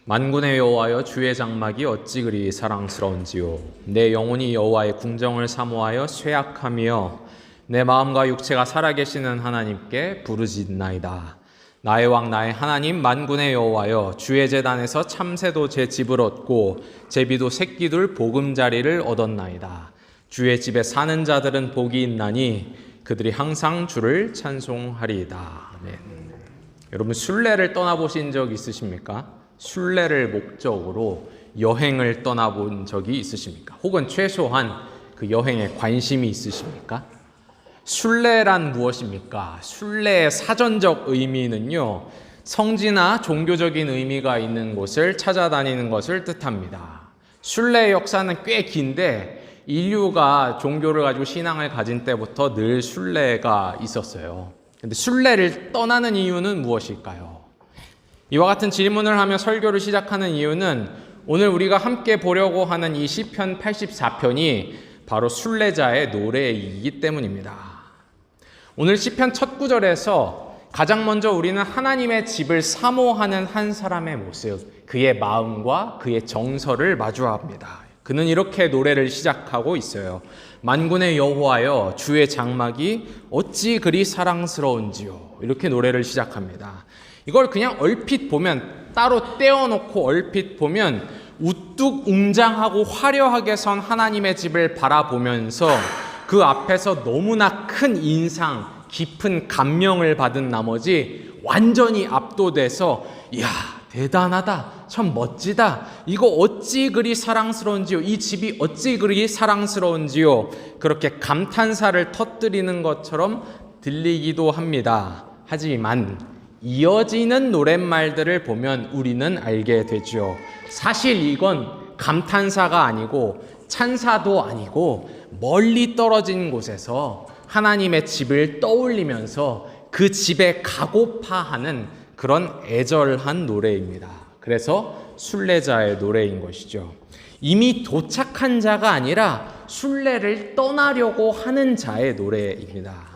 만군의 여호와여, 주의 장막이 어찌 그리 사랑스러운지요. 내 영혼이 여호와의 궁정을 사모하여 쇠약하며 내 마음과 육체가 살아계시는 하나님께 부르짖나이다. 나의 왕 나의 하나님 만군의 여호와여, 주의 제단에서 참새도 제 집을 얻고 제비도 새끼들 보금자리를 얻었나이다. 주의 집에 사는 자들은 복이 있나니 그들이 항상 주를 찬송하리이다. 아멘. 여러분, 순례를 떠나보신 적 있으십니까? 순례를 목적으로 여행을 떠나본 적이 있으십니까? 혹은 최소한 그 여행에 관심이 있으십니까? 순례란 무엇입니까? 순례의 사전적 의미는요, 성지나 종교적인 의미가 있는 곳을 찾아다니는 것을 뜻합니다. 순례의 역사는 꽤 긴데 인류가 종교를 가지고 신앙을 가진 때부터 늘 순례가 있었어요. 근데 순례를 떠나는 이유는 무엇일까요? 이와 같은 질문을 하며 설교를 시작하는 이유는 오늘 우리가 함께 보려고 하는 이 시편 84편이 바로 순례자의 노래이기 때문입니다. 오늘 시편 첫 구절에서 가장 먼저 우리는 하나님의 집을 사모하는 한 사람의 모습, 그의 마음과 그의 정서를 마주합니다. 그는 이렇게 노래를 시작하고 있어요. 만군의 여호와여, 주의 장막이 어찌 그리 사랑스러운지요. 이렇게 노래를 시작합니다. 이걸 그냥 얼핏 보면, 따로 떼어놓고 얼핏 보면 우뚝 웅장하고 화려하게 선 하나님의 집을 바라보면서 그 앞에서 너무나 큰 인상, 깊은 감명을 받은 나머지 완전히 압도돼서 이야, 대단하다, 참 멋지다, 이거 어찌 그리 사랑스러운지요, 이 집이 어찌 그리 사랑스러운지요, 그렇게 감탄사를 터뜨리는 것처럼 들리기도 합니다. 하지만 이어지는 노랫말들을 보면 우리는 알게 되죠. 사실 이건 감탄사가 아니고 찬사도 아니고 멀리 떨어진 곳에서 하나님의 집을 떠올리면서 그 집에 가고파하는 그런 애절한 노래입니다. 그래서 순례자의 노래인 것이죠. 이미 도착한 자가 아니라 순례를 떠나려고 하는 자의 노래입니다.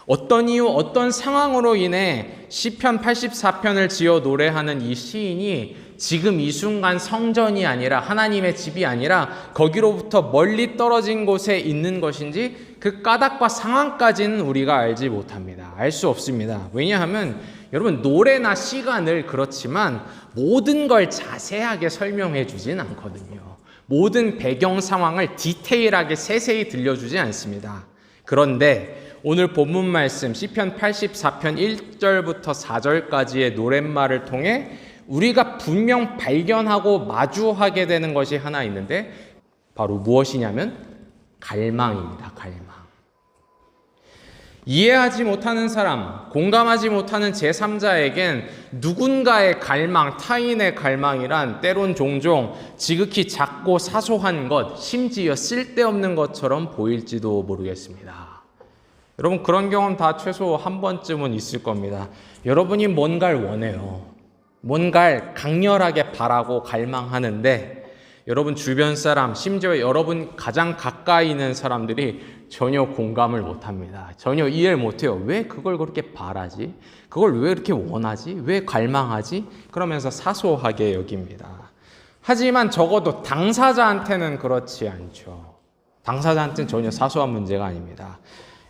어떤 이유, 어떤 상황으로 인해 시편 84편을 지어 노래하는 이 시인이 지금 이 순간 성전이 아니라, 하나님의 집이 아니라 거기로부터 멀리 떨어진 곳에 있는 것인지 그 까닭과 상황까지는 우리가 알지 못합니다. 알 수 없습니다. 왜냐하면 여러분, 노래나 시가 늘 그렇지만 모든 걸 자세하게 설명해 주진 않거든요. 모든 배경 상황을 디테일하게 세세히 들려주지 않습니다. 그런데 오늘 본문 말씀 시편 84편 1절부터 4절까지의 노랫말을 통해 우리가 분명 발견하고 마주하게 되는 것이 하나 있는데 바로 무엇이냐면 갈망입니다. 갈망. 이해하지 못하는 사람, 공감하지 못하는 제3자에겐 누군가의 갈망, 타인의 갈망이란 때론 종종 지극히 작고 사소한 것, 심지어 쓸데없는 것처럼 보일지도 모르겠습니다. 여러분, 그런 경험 다 최소 한 번쯤은 있을 겁니다. 여러분이 뭔가를 원해요. 뭔가를 강렬하게 바라고 갈망하는데 여러분 주변 사람, 심지어 여러분 가장 가까이 있는 사람들이 전혀 공감을 못합니다. 전혀 이해를 못해요. 왜 그걸 그렇게 바라지? 그걸 왜 이렇게 원하지? 왜 갈망하지? 그러면서 사소하게 여깁니다. 하지만 적어도 당사자한테는 그렇지 않죠. 당사자한테는 전혀 사소한 문제가 아닙니다.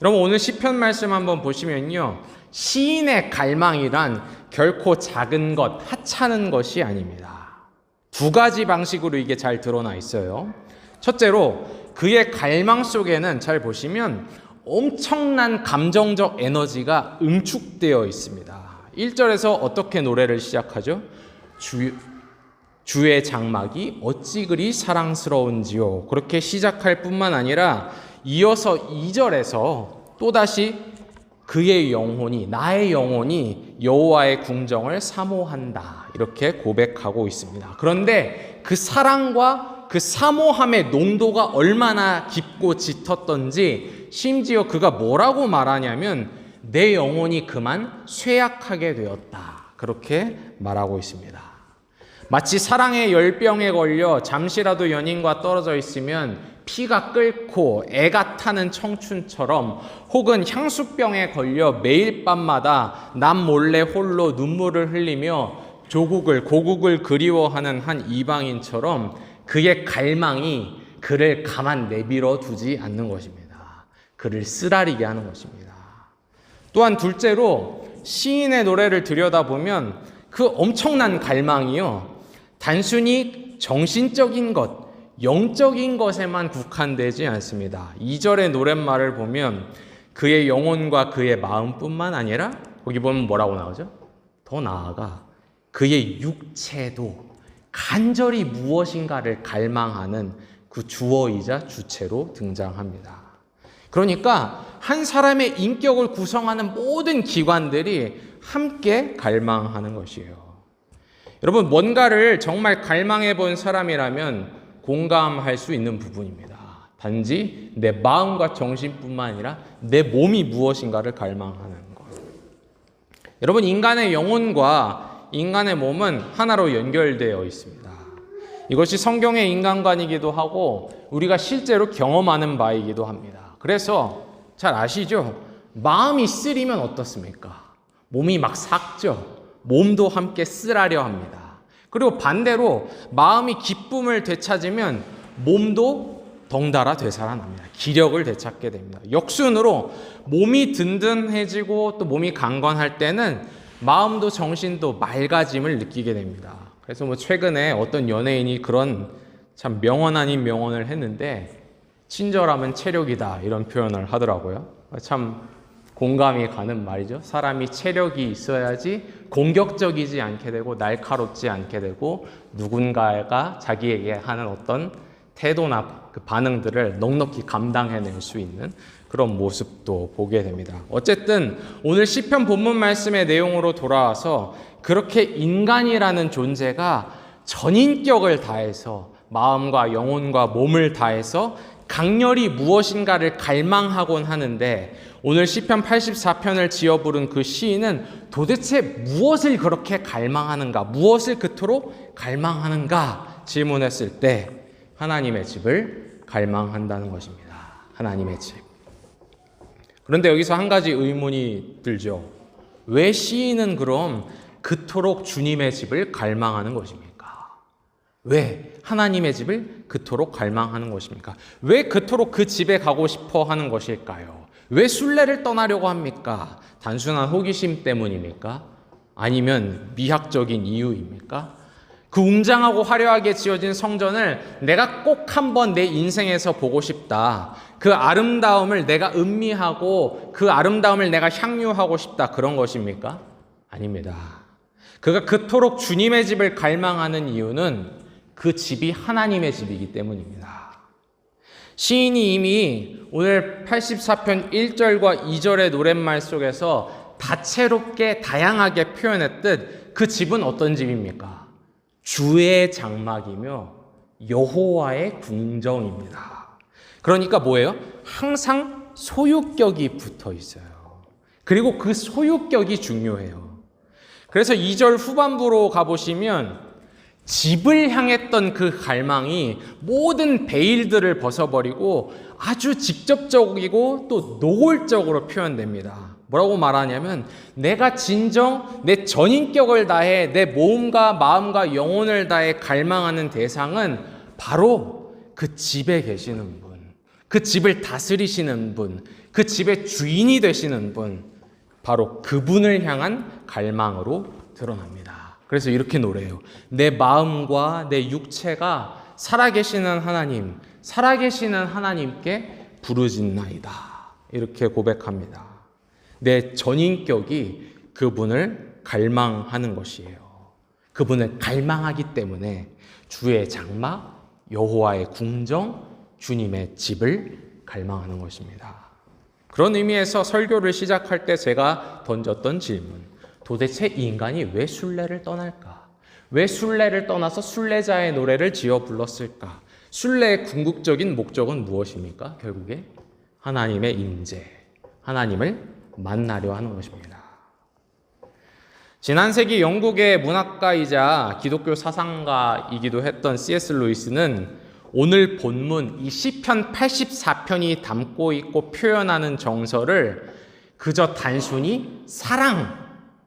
여러분, 오늘 시편 말씀 한번 보시면요, 시인의 갈망이란 결코 작은 것, 하찮은 것이 아닙니다. 두 가지 방식으로 이게 잘 드러나 있어요. 첫째로 그의 갈망 속에는 잘 보시면 엄청난 감정적 에너지가 응축되어 있습니다. 1절에서 어떻게 노래를 시작하죠? 주의 장막이 어찌 그리 사랑스러운지요. 그렇게 시작할 뿐만 아니라 이어서 2절에서 또다시 그의 영혼이, 나의 영혼이 여호와의 궁정을 사모한다, 이렇게 고백하고 있습니다. 그런데 그 사랑과 그 사모함의 농도가 얼마나 깊고 짙었던지 심지어 그가 뭐라고 말하냐면 내 영혼이 그만 쇠약하게 되었다, 그렇게 말하고 있습니다. 마치 사랑의 열병에 걸려 잠시라도 연인과 떨어져 있으면 피가 끓고 애가 타는 청춘처럼, 혹은 향수병에 걸려 매일 밤마다 남 몰래 홀로 눈물을 흘리며 조국을 고국을 그리워하는 한 이방인처럼 그의 갈망이 그를 가만 내버려 두지 않는 것입니다. 그를 쓰라리게 하는 것입니다. 또한 둘째로 시인의 노래를 들여다보면 그 엄청난 갈망이요, 단순히 정신적인 것, 영적인 것에만 국한되지 않습니다. 2절의 노랫말을 보면 그의 영혼과 그의 마음뿐만 아니라 거기 보면 뭐라고 나오죠? 더 나아가 그의 육체도 간절히 무엇인가를 갈망하는 그 주어이자 주체로 등장합니다. 그러니까 한 사람의 인격을 구성하는 모든 기관들이 함께 갈망하는 것이에요. 여러분, 뭔가를 정말 갈망해 본 사람이라면 공감할 수 있는 부분입니다. 단지 내 마음과 정신뿐만 아니라 내 몸이 무엇인가를 갈망하는 것. 여러분, 인간의 영혼과 인간의 몸은 하나로 연결되어 있습니다. 이것이 성경의 인간관이기도 하고 우리가 실제로 경험하는 바이기도 합니다. 그래서 잘 아시죠? 마음이 쓰리면 어떻습니까? 몸이 막 삭죠. 몸도 함께 쓰라려 합니다. 그리고 반대로 마음이 기쁨을 되찾으면 몸도 덩달아 되살아납니다. 기력을 되찾게 됩니다. 역순으로 몸이 든든해지고 또 몸이 강건할 때는 마음도 정신도 맑아짐을 느끼게 됩니다. 그래서 최근에 어떤 연예인이 그런 참 명언 아닌 명언을 했는데, 친절하면 체력이다 이런 표현을 하더라고요. 참 공감이 가는 말이죠. 사람이 체력이 있어야지 공격적이지 않게 되고 날카롭지 않게 되고 누군가가 자기에게 하는 어떤 태도나 그 반응들을 넉넉히 감당해낼 수 있는 그런 모습도 보게 됩니다. 어쨌든 오늘 시편 본문 말씀의 내용으로 돌아와서 그렇게 인간이라는 존재가 전인격을 다해서 마음과 영혼과 몸을 다해서 강렬히 무엇인가를 갈망하곤 하는데, 오늘 시편 84편을 지어 부른 그 시인은 도대체 무엇을 그렇게 갈망하는가, 무엇을 그토록 갈망하는가 질문했을 때 하나님의 집을 갈망한다는 것입니다. 하나님의 집. 그런데 여기서 한 가지 의문이 들죠. 왜 시인은 그럼 그토록 주님의 집을 갈망하는 것입니까? 왜 하나님의 집을 그토록 갈망하는 것입니까? 왜 그토록 그 집에 가고 싶어 하는 것일까요? 왜 순례를 떠나려고 합니까? 단순한 호기심 때문입니까? 아니면 미학적인 이유입니까? 그 웅장하고 화려하게 지어진 성전을 내가 꼭 한번 내 인생에서 보고 싶다. 그 아름다움을 내가 음미하고 그 아름다움을 내가 향유하고 싶다. 그런 것입니까? 아닙니다. 그가 그토록 주님의 집을 갈망하는 이유는 그 집이 하나님의 집이기 때문입니다. 시인이 이미 오늘 84편 1절과 2절의 노랫말 속에서 다채롭게 다양하게 표현했듯 그 집은 어떤 집입니까? 주의 장막이며 여호와의 궁정입니다. 그러니까 뭐예요? 항상 소유격이 붙어 있어요. 그리고 그 소유격이 중요해요. 그래서 2절 후반부로 가보시면 집을 향했던 그 갈망이 모든 베일들을 벗어버리고 아주 직접적이고 또 노골적으로 표현됩니다. 뭐라고 말하냐면 내가 진정 내 전인격을 다해 내 몸과 마음과 영혼을 다해 갈망하는 대상은 바로 그 집에 계시는 분, 그 집을 다스리시는 분, 그 집의 주인이 되시는 분, 바로 그분을 향한 갈망으로 드러납니다. 그래서 이렇게 노래해요. 내 마음과 내 육체가 살아계시는 하나님, 살아계시는 하나님께 부르짖나이다. 이렇게 고백합니다. 내 전인격이 그분을 갈망하는 것이에요. 그분을 갈망하기 때문에 주의 장막, 여호와의 궁정, 주님의 집을 갈망하는 것입니다. 그런 의미에서 설교를 시작할 때 제가 던졌던 질문, 도대체 인간이 왜 순례를 떠날까? 왜 순례를 떠나서 순례자의 노래를 지어 불렀을까? 순례의 궁극적인 목적은 무엇입니까? 결국에 하나님의 임재, 하나님을 만나려 하는 것입니다. 지난 세기 영국의 문학가이자 기독교 사상가이기도 했던 C.S. 루이스는 오늘 본문 이 시편 84편이 담고 있고 표현하는 정서를 그저 단순히 사랑,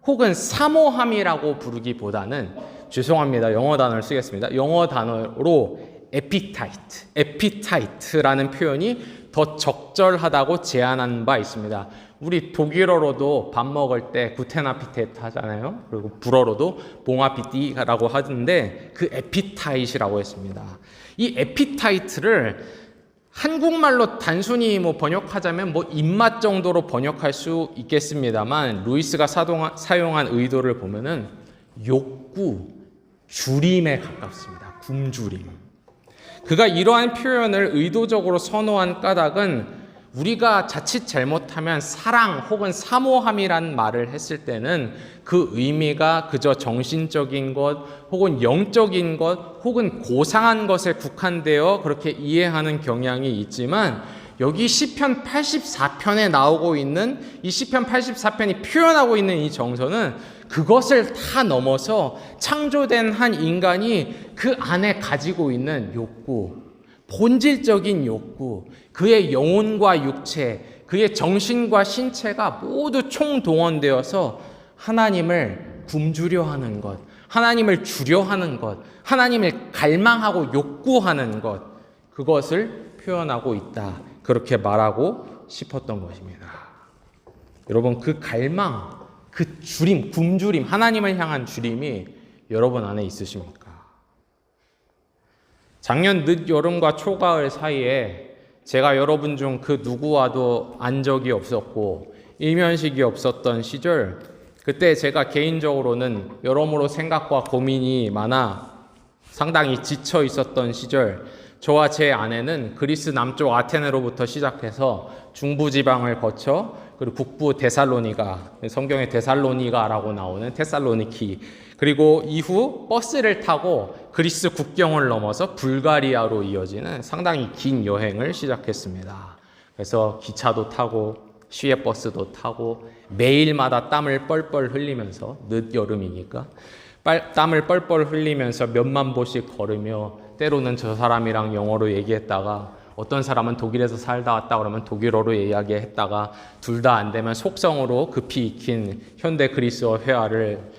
혹은 사모함이라고 부르기보다는, 죄송합니다. 영어 단어를 쓰겠습니다. 영어 단어로 에피타이트라는 표현이 더 적절하다고 제안한 바 있습니다. 우리 독일어로도 밥 먹을 때 구텐아피테트 하잖아요. 그리고 불어로도 봉아피티라고 하던데 그 에피타이트라고 했습니다. 이 에피타이트를 한국말로 단순히 번역하자면 입맛 정도로 번역할 수 있겠습니다만, 루이스가 사용한 의도를 보면은 욕구, 주림에 가깝습니다. 굶주림. 그가 이러한 표현을 의도적으로 선호한 까닭은, 우리가 자칫 잘못하면 사랑 혹은 사모함이란 말을 했을 때는 그 의미가 그저 정신적인 것 혹은 영적인 것 혹은 고상한 것에 국한되어 그렇게 이해하는 경향이 있지만, 여기 시편 84편에 나오고 있는 이 시편 84편이 표현하고 있는 이 정서는 그것을 다 넘어서 창조된 한 인간이 그 안에 가지고 있는 욕구, 본질적인 욕구, 그의 영혼과 육체, 그의 정신과 신체가 모두 총동원되어서 하나님을 굶주려 하는 것, 하나님을 주려 하는 것, 하나님을 갈망하고 욕구하는 것, 그것을 표현하고 있다. 그렇게 말하고 싶었던 것입니다. 여러분, 그 갈망, 그 주림, 굶주림, 하나님을 향한 주림이 여러분 안에 있으십니까? 작년 늦여름과 초가을 사이에 제가 여러분 중 그 누구와도 안 적이 없었고 일면식이 없었던 시절, 그때 제가 개인적으로는 여러모로 생각과 고민이 많아 상당히 지쳐 있었던 시절, 저와 제 아내는 그리스 남쪽 아테네로부터 시작해서 중부지방을 거쳐 그리고 북부 데살로니가, 성경에 데살로니가라고 나오는 테살로니키, 그리고 이후 버스를 타고 그리스 국경을 넘어서 불가리아로 이어지는 상당히 긴 여행을 시작했습니다. 그래서 기차도 타고 시외버스도 타고 매일마다 땀을 뻘뻘 흘리면서, 늦여름이니까 땀을 뻘뻘 흘리면서 몇만 보씩 걸으며, 때로는 저 사람이랑 영어로 얘기했다가 어떤 사람은 독일에서 살다 왔다 그러면 독일어로 이야기했다가 둘 다 안 되면 속성으로 급히 익힌 현대 그리스어 회화를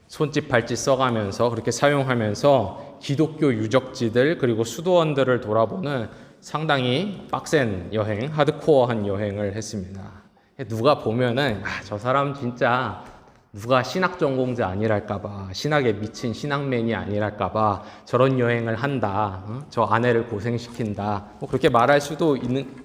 손짓 발짓 써가면서 그렇게 사용하면서 기독교 유적지들 그리고 수도원들을 돌아보는 상당히 빡센 여행, 하드코어한 여행을 했습니다. 누가 보면은 저 사람 진짜 누가 신학 전공자 아니랄까봐, 신학에 미친 신학맨이 아니랄까봐 저런 여행을 한다, 저 아내를 고생시킨다, 그렇게 말할 수도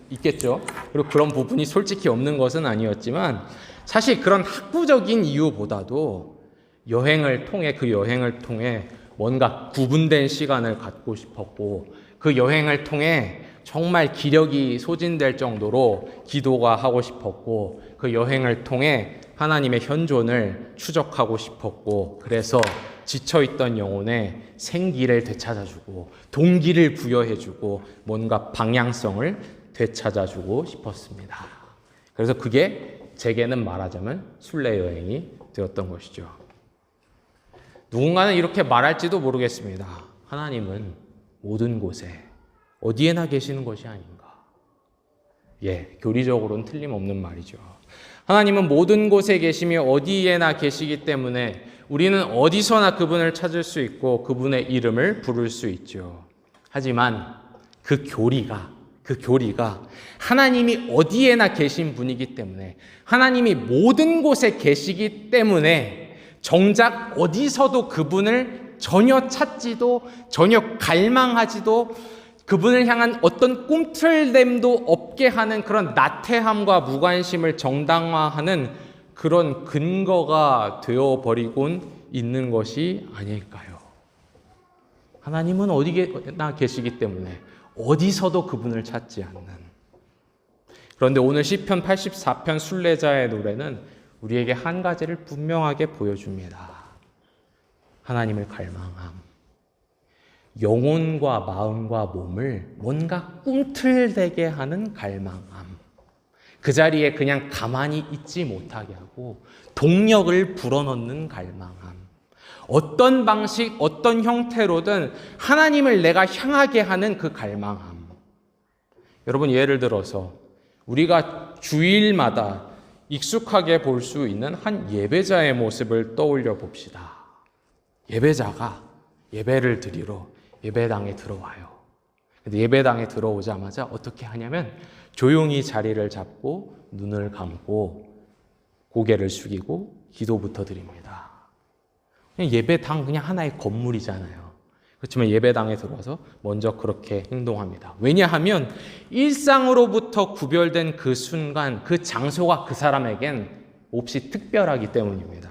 있겠죠. 그리고 그런 부분이 솔직히 없는 것은 아니었지만, 사실 그런 학구적인 이유보다도 여행을 통해 뭔가 구분된 시간을 갖고 싶었고, 그 여행을 통해 정말 기력이 소진될 정도로 기도가 하고 싶었고, 그 여행을 통해 하나님의 현존을 추적하고 싶었고, 그래서 지쳐있던 영혼에 생기를 되찾아주고 동기를 부여해주고 뭔가 방향성을 되찾아주고 싶었습니다. 그래서 그게 제게는 말하자면 순례 여행이 되었던 것이죠. 누군가는 이렇게 말할지도 모르겠습니다. 하나님은 모든 곳에 어디에나 계시는 것이 아닌가. 교리적으로는 틀림없는 말이죠. 하나님은 모든 곳에 계시며 어디에나 계시기 때문에 우리는 어디서나 그분을 찾을 수 있고 그분의 이름을 부를 수 있죠. 하지만 그 교리가 하나님이 어디에나 계신 분이기 때문에, 하나님이 모든 곳에 계시기 때문에 정작 어디서도 그분을 전혀 찾지도 전혀 갈망하지도 그분을 향한 어떤 꿈틀댐도 없게 하는 그런 나태함과 무관심을 정당화하는 그런 근거가 되어버리곤 있는 것이 아닐까요? 하나님은 어디나 계시기 때문에 어디서도 그분을 찾지 않는. 그런데 오늘 시편 84편 순례자의 노래는 우리에게 한 가지를 분명하게 보여줍니다. 하나님을 갈망함. 영혼과 마음과 몸을 뭔가 꿈틀대게 하는 갈망함. 그 자리에 그냥 가만히 있지 못하게 하고 동력을 불어넣는 갈망함. 어떤 방식, 어떤 형태로든 하나님을 내가 향하게 하는 그 갈망함. 여러분, 예를 들어서 우리가 주일마다 익숙하게 볼 수 있는 한 예배자의 모습을 떠올려 봅시다. 예배자가 예배를 드리러 예배당에 들어와요. 근데 예배당에 들어오자마자 어떻게 하냐면 조용히 자리를 잡고 눈을 감고 고개를 숙이고 기도부터 드립니다. 그냥 예배당 그냥 하나의 건물이잖아요. 그렇지만 예배당에 들어와서 먼저 그렇게 행동합니다. 왜냐하면 일상으로부터 구별된 그 순간, 그 장소가 그 사람에겐 몹시 특별하기 때문입니다.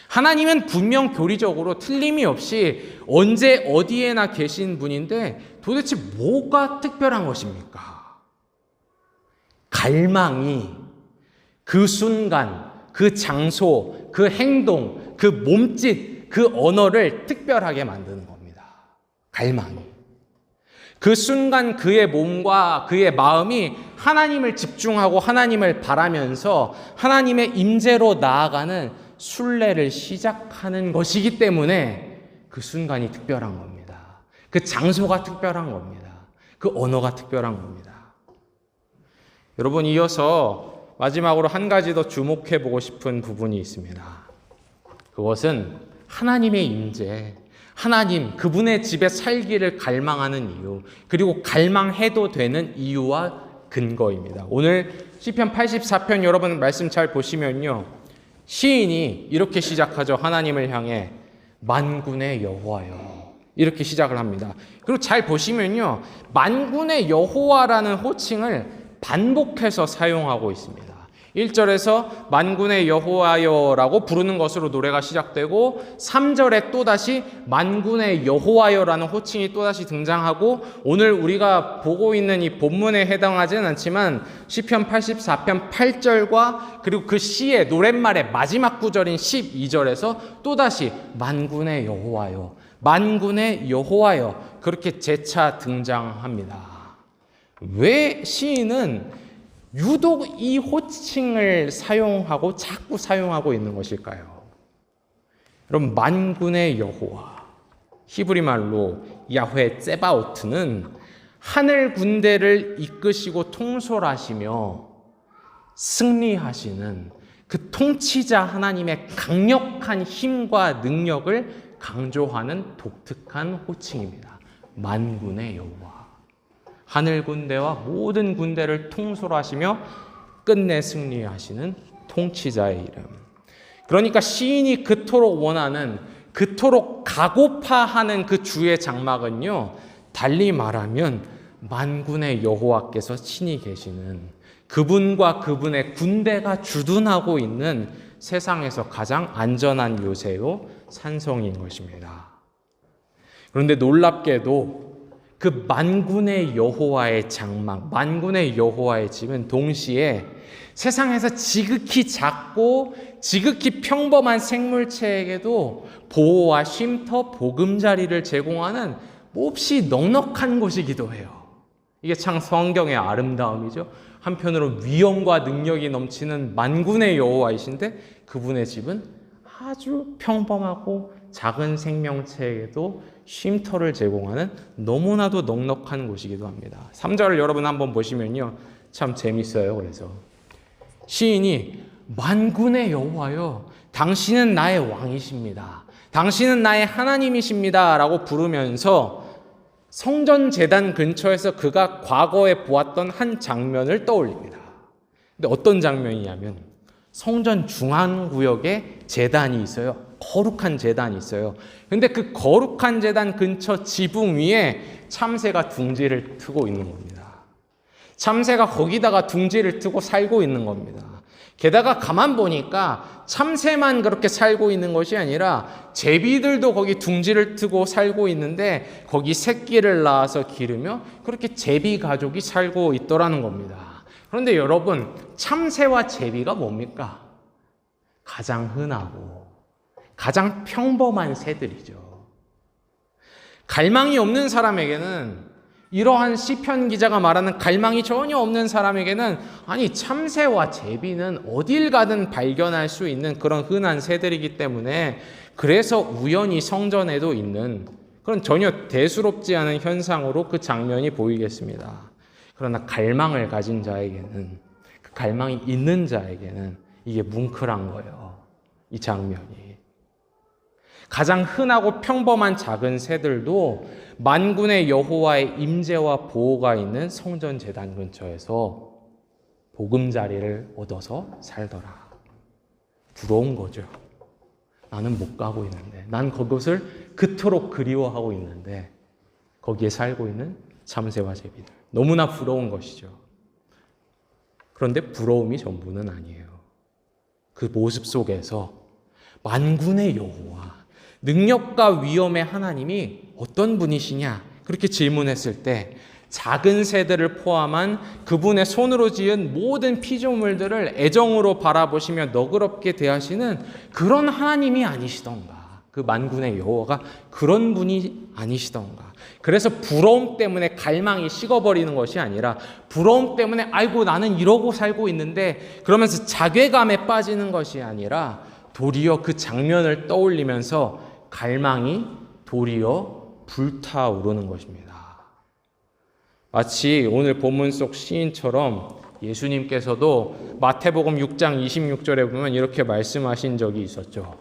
하나님은 분명 교리적으로 틀림이 없이 언제 어디에나 계신 분인데 도대체 뭐가 특별한 것입니까? 갈망이 그 순간, 그 장소, 그 행동, 그 몸짓, 그 언어를 특별하게 만드는 겁니다. 갈망이. 그 순간 그의 몸과 그의 마음이 하나님을 집중하고 하나님을 바라면서 하나님의 임재로 나아가는 순례를 시작하는 것이기 때문에 그 순간이 특별한 겁니다. 그 장소가 특별한 겁니다. 그 언어가 특별한 겁니다. 여러분, 이어서 마지막으로 한 가지 더 주목해 보고 싶은 부분이 있습니다. 그것은 하나님의 임재, 하나님 그분의 집에 살기를 갈망하는 이유, 그리고 갈망해도 되는 이유와 근거입니다. 오늘 시편 84편 여러분 말씀 잘 보시면요, 시인이 이렇게 시작하죠. 하나님을 향해 만군의 여호와여, 이렇게 시작을 합니다. 그리고 잘 보시면요, 만군의 여호와라는 호칭을 반복해서 사용하고 있습니다. 1절에서 만군의 여호와여라고 부르는 것으로 노래가 시작되고 3절에 또다시 만군의 여호와여라는 호칭이 또다시 등장하고, 오늘 우리가 보고 있는 이 본문에 해당하지는 않지만 시편 84편 8절과 그리고 그 시의 노랫말의 마지막 구절인 12절에서 또다시 만군의 여호와여, 만군의 여호와여 그렇게 재차 등장합니다. 왜 시인은 유독 이 호칭을 사용하고 자꾸 사용하고 있는 것일까요? 여러분, 만군의 여호와, 히브리 말로 야훼 ጼ바오트는 하늘 군대를 이끄시고 통솔하시며 승리하시는 그 통치자 하나님의 강력한 힘과 능력을 강조하는 독특한 호칭입니다. 만군의 여호와, 하늘 군대와 모든 군대를 통솔하시며 끝내 승리하시는 통치자의 이름. 그러니까 시인이 그토록 원하는, 그토록 가고파하는 그 주의 장막은요, 달리 말하면 만군의 여호와께서 친히 계시는, 그분과 그분의 군대가 주둔하고 있는 세상에서 가장 안전한 요새요 산성인 것입니다. 그런데 놀랍게도 그 만군의 여호와의 장막, 만군의 여호와의 집은 동시에 세상에서 지극히 작고 지극히 평범한 생물체에게도 보호와 쉼터, 보금자리를 제공하는 몹시 넉넉한 곳이기도 해요. 이게 참 성경의 아름다움이죠. 한편으로 위엄과 능력이 넘치는 만군의 여호와이신데 그분의 집은 아주 평범하고 작은 생명체에게도 쉼터를 제공하는 너무나도 넉넉한 곳이기도 합니다. 3절을 여러분 한번 보시면요, 참 재밌어요. 그래서 시인이 만군의 여호와여, 당신은 나의 왕이십니다, 당신은 나의 하나님이십니다 라고 부르면서 성전 제단 근처에서 그가 과거에 보았던 한 장면을 떠올립니다. 근데 어떤 장면이냐면 성전 중앙구역에 제단이 있어요. 거룩한 제단이 있어요. 근데 그 거룩한 제단 근처 지붕 위에 참새가 둥지를 트고 있는 겁니다. 참새가 거기다가 둥지를 트고 살고 있는 겁니다. 게다가 가만 보니까 참새만 그렇게 살고 있는 것이 아니라 제비들도 거기 둥지를 트고 살고 있는데 거기 새끼를 낳아서 기르며 그렇게 제비 가족이 살고 있더라는 겁니다. 그런데 여러분, 참새와 제비가 뭡니까? 가장 흔하고 가장 평범한 새들이죠. 갈망이 없는 사람에게는, 이러한 시편 기자가 말하는 갈망이 전혀 없는 사람에게는, 아니 참새와 제비는 어딜 가든 발견할 수 있는 그런 흔한 새들이기 때문에 그래서 우연히 성전에도 있는 그런 전혀 대수롭지 않은 현상으로 그 장면이 보이겠습니다. 그러나 갈망을 가진 자에게는, 그 갈망이 있는 자에게는 이게 뭉클한 거예요. 이 장면이. 가장 흔하고 평범한 작은 새들도 만군의 여호와의 임재와 보호가 있는 성전 제단 근처에서 보금자리를 얻어서 살더라. 부러운 거죠. 나는 못 가고 있는데, 난 그것을 그토록 그리워하고 있는데 거기에 살고 있는 참새와 제비들. 너무나 부러운 것이죠. 그런데 부러움이 전부는 아니에요. 그 모습 속에서 만군의 여호와, 능력과 위엄의 하나님이 어떤 분이시냐? 그렇게 질문했을 때 작은 새들을 포함한 그분의 손으로 지은 모든 피조물들을 애정으로 바라보시며 너그럽게 대하시는 그런 하나님이 아니시던가. 그 만군의 여호와가 그런 분이 아니시던가. 그래서 부러움 때문에 갈망이 식어버리는 것이 아니라 부러움 때문에 아이고 나는 이러고 살고 있는데 그러면서 자괴감에 빠지는 것이 아니라 도리어 그 장면을 떠올리면서 갈망이 도리어 불타오르는 것입니다. 마치 오늘 본문 속 시인처럼 예수님께서도 마태복음 6장 26절에 보면 이렇게 말씀하신 적이 있었죠.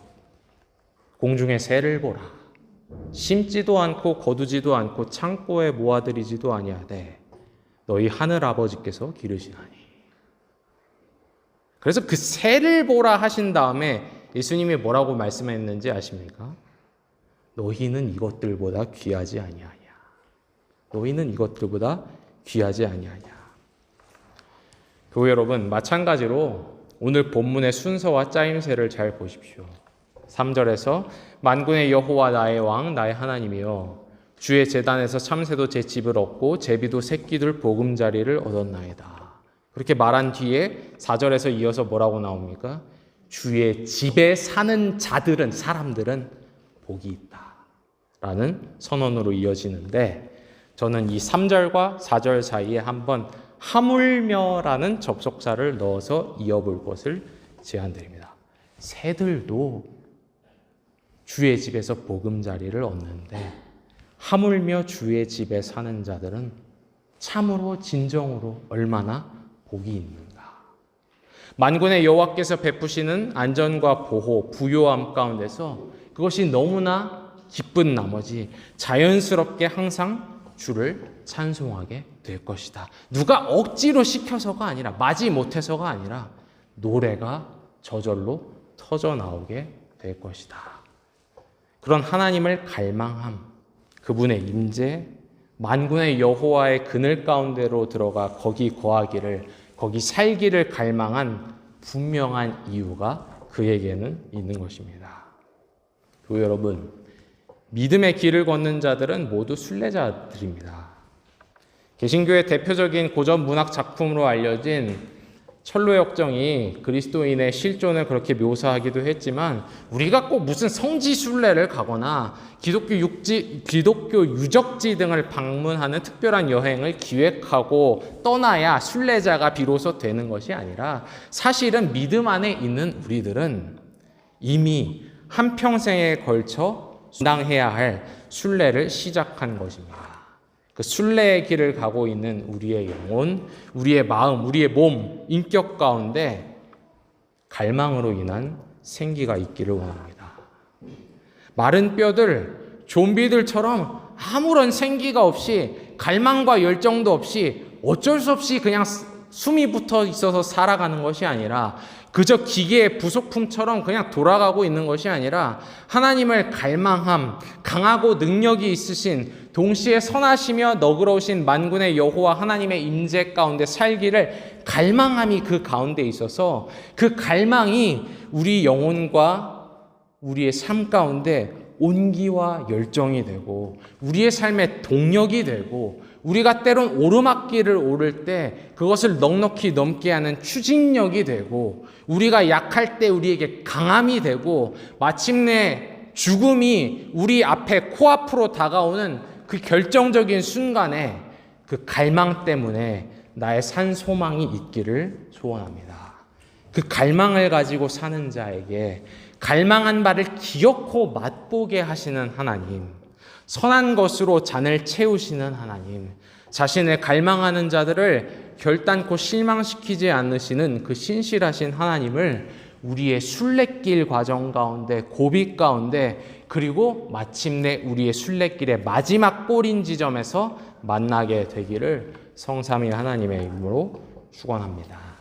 공중의 새를 보라. 심지도 않고 거두지도 않고 창고에 모아들이지도 아니하되 너희 하늘 아버지께서 기르시나니. 그래서 그 새를 보라 하신 다음에 예수님이 뭐라고 말씀했는지 아십니까? 너희는 이것들보다 귀하지 아니하냐. 너희는 이것들보다 귀하지 아니하냐. 교회 여러분, 마찬가지로 오늘 본문의 순서와 짜임새를 잘 보십시오. 3절에서 만군의 여호와 나의 왕 나의 하나님이여 주의 제단에서 참새도 제 집을 얻고 제비도 새끼들 보금자리를 얻었나이다. 그렇게 말한 뒤에 4절에서 이어서 뭐라고 나옵니까? 주의 집에 사는 자들은, 사람들은 복이 있다 라는 선언으로 이어지는데, 저는 이 3절과 4절 사이에 한번 하물며라는 접속사를 넣어서 이어볼 것을 제안드립니다. 새들도 주의 집에서 보금자리를 얻는데 하물며 주의 집에 사는 자들은 참으로 진정으로 얼마나 복이 있는가. 만군의 여호와께서 베푸시는 안전과 보호, 부요함 가운데서 그것이 너무나 기쁜 나머지 자연스럽게 항상 주를 찬송하게 될 것이다. 누가 억지로 시켜서가 아니라, 마지 못해서가 아니라 노래가 저절로 터져 나오게 될 것이다. 그런 하나님을 갈망함, 그분의 임재, 만군의 여호와의 그늘 가운데로 들어가 거기 거하기를, 거기 살기를 갈망한 분명한 이유가 그에게는 있는 것입니다. 교회 여러분, 믿음의 길을 걷는 자들은 모두 순례자들입니다. 개신교의 대표적인 고전 문학 작품으로 알려진 철로의 역정이 그리스도인의 실존을 그렇게 묘사하기도 했지만, 우리가 꼭 무슨 성지 순례를 가거나 기독교 유적지 등을 방문하는 특별한 여행을 기획하고 떠나야 순례자가 비로소 되는 것이 아니라, 사실은 믿음 안에 있는 우리들은 이미 한평생에 걸쳐 감당해야 할 순례를 시작한 것입니다. 그 순례의 길을 가고 있는 우리의 영혼, 우리의 마음, 우리의 몸, 인격 가운데 갈망으로 인한 생기가 있기를 원합니다. 마른 뼈들, 좀비들처럼 아무런 생기가 없이, 갈망과 열정도 없이 어쩔 수 없이 그냥 숨이 붙어 있어서 살아가는 것이 아니라, 그저 기계의 부속품처럼 그냥 돌아가고 있는 것이 아니라, 하나님을 갈망함, 강하고 능력이 있으신, 동시에 선하시며 너그러우신 만군의 여호와 하나님의 임재 가운데 살기를 갈망함이 그 가운데 있어서, 그 갈망이 우리 영혼과 우리의 삶 가운데 온기와 열정이 되고 우리의 삶의 동력이 되고, 우리가 때론 오르막길을 오를 때 그것을 넉넉히 넘게 하는 추진력이 되고, 우리가 약할 때 우리에게 강함이 되고, 마침내 죽음이 우리 앞에 코앞으로 다가오는 그 결정적인 순간에 그 갈망 때문에 나의 산 소망이 있기를 소원합니다. 그 갈망을 가지고 사는 자에게 갈망한 바를 기어코 맛보게 하시는 하나님, 선한 것으로 잔을 채우시는 하나님, 자신을 갈망하는 자들을 결단코 실망시키지 않으시는 그 신실하신 하나님을 우리의 순례길 과정 가운데, 고비 가운데, 그리고 마침내 우리의 순례길의 마지막 꼬린 지점에서 만나게 되기를 성삼위 하나님의 이름으로 축원합니다.